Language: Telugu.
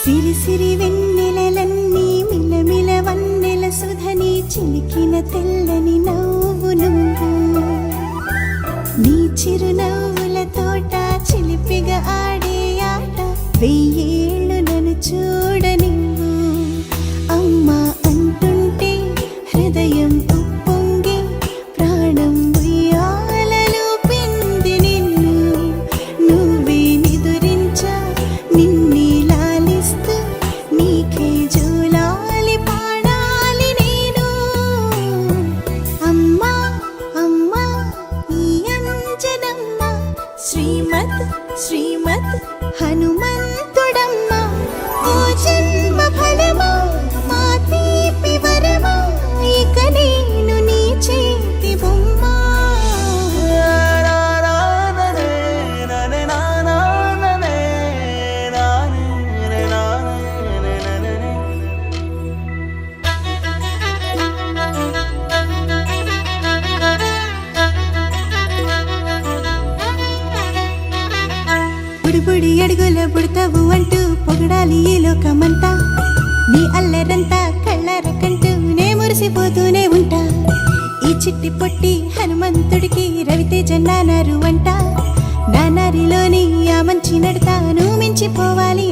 సిరి సిరి వెన్నెలలన్నీ మిలమిల వన్నెల సుధని చిలికిన తెల్లని నవ్వు నువ్వు నీ చిరునవ్వుల తోట చిలిపిగా ఆడే ఆట వెయ్యేళ్ళు నన్ను చూడనివ్వు అమ్మా అంటుంటే హృదయం ఉప్పొంగి ప్రాణం ఉయ్యాలలో పిండి నిన్ను నువ్వే నిదురించా నిన్నే లాలిస్తూ నీకే జూలాలి పాడాలి నేను అమ్మా అమ్మా ఈ అంజనమ్మ శ్రీమత్ శ్రీమత్ హనుమంతుడమ్మ ఓ జన్మ ఫలమా మా తీపి వరమా ఇక నేను నీ చేతి బొమ్మ బుడిబుడి అడుగుల బుడతావు అంటూ పొగడాలి ఈ లోకమంతా నీ అల్లరంతా కళ్ళరకంటూ నే మురిసిపోతూనే ఉంటా ఈ చిట్టి పొట్టి హనుమంతుడికి రవితేజ నానారు అంట నానారిలోని ఆ మంచి నడతా నువ్వు మించిపోవాలి